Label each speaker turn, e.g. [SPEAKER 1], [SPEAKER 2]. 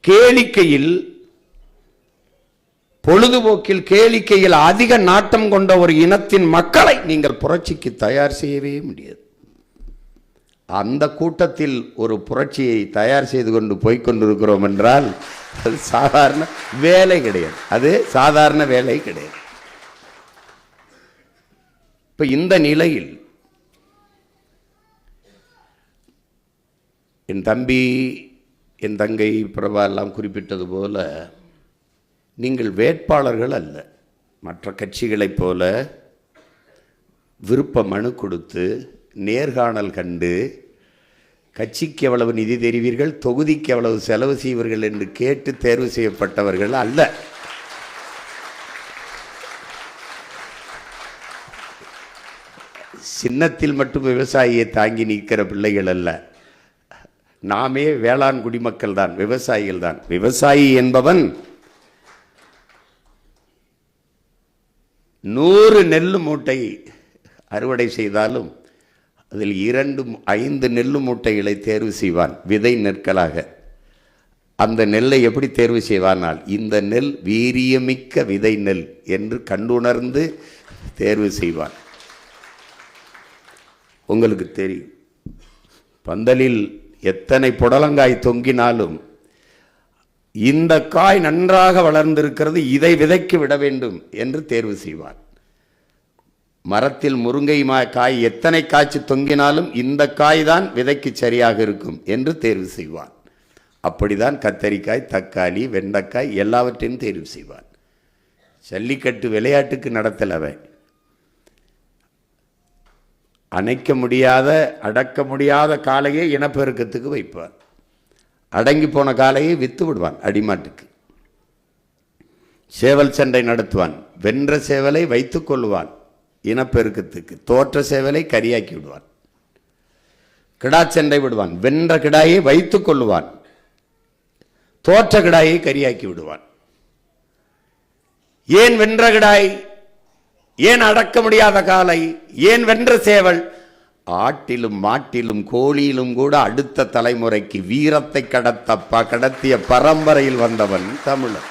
[SPEAKER 1] கேளிக்கையில், பொழுதுபோக்கில், கேளிக்கையில் அதிக நாட்டம் கொண்ட ஒரு இனத்தின் மக்களை நீங்கள் புரட்சிக்கு தயார் செய்யவே முடியாது. அந்த கூட்டத்தில் ஒரு புரட்சியை தயார் செய்து கொண்டு போய்கொண்டிருக்கிறோம் என்றால் அது சாதாரண வேலை கிடையாது. அது சாதாரண வேலை கிடையாது. இப்ப இந்த நிலையில் என் தம்பி, என் தங்கை பிரபா எல்லாம் குறிப்பிட்டது போல, நீங்கள் வேட்பாளர்கள் அல்ல. மற்ற கட்சிகளைப் போல விருப்ப மனு கொடுத்து, நேர்காணல் கண்டு, கட்சிக்கு எவ்வளவு நிதி தெரிவீர்கள், தொகுதிக்கு எவ்வளவு செலவு செய்வீர்கள் என்று கேட்டு தேர்வு செய்யப்பட்டவர்கள் அல்ல. சின்னத்தில் மட்டும் விவசாயியை தாங்கி நிற்கிற பிள்ளைகள் அல்ல. நாமே வேளாண் குடிமக்கள் தான், விவசாயிகள் தான். விவசாயி என்பவன் 100 நெல் மூட்டை அறுவடை செய்தாலும் அதில் 2-5 நெல் மூட்டைகளை தேர்வு செய்வான் விதை நெற்களாக. அந்த நெல்லை எப்படி தேர்வு செய்வானால், இந்த நெல் வீரியமிக்க விதை நெல் என்று கண்டுணர்ந்து தேர்வு செய்வான். உங்களுக்கு தெரியும், பந்தலில் எத்தனை புடலங்காய் தொங்கினாலும் இந்த காய் நன்றாக வளர்ந்திருக்கிறது, இதை விதைக்கு விட வேண்டும் என்று தேர்வு செய்வான். மரத்தில் முருங்கை காய் எத்தனை காய்ச்சி தொங்கினாலும் இந்த காய் தான் விதைக்கு சரியாக இருக்கும் என்று தேர்வு செய்வான். அப்படிதான் கத்தரிக்காய், தக்காளி, வெண்டைக்காய் எல்லாவற்றையும் தேர்வு செய்வான். ஜல்லிக்கட்டு விளையாட்டுக்கு நடத்தலவை. அணைக்க முடியாத, அடக்க முடியாத காளையை இனப்பெருக்கத்துக்கு வைப்பார். அடங்கி போன காளையை வித்து விடுவான் அடிமாட்டுக்கு. சேவல் சண்டை நடத்துவான். வென்ற சேவலை வைத்துக் கொள்வான் இனப்பெருக்கத்துக்கு. தோற்ற சேவலை கரியாக்கி விடுவான். கிடா சண்டை விடுவான். வென்ற கிடாயை வைத்துக் கொள்வான். தோற்ற கிடாயை கரியாக்கி விடுவான். ஏன் வென்ற கிடாய்? ஏன் அடக்க முடியாத காளை? ஏன் வென்ற சேவல்? ஆட்டிலும் மாட்டிலும் கோழியிலும் கூட அடுத்த தலைமுறைக்கு வீரத்தை கடத்திய பரம்பரையில் வந்தவன் தமிழன்.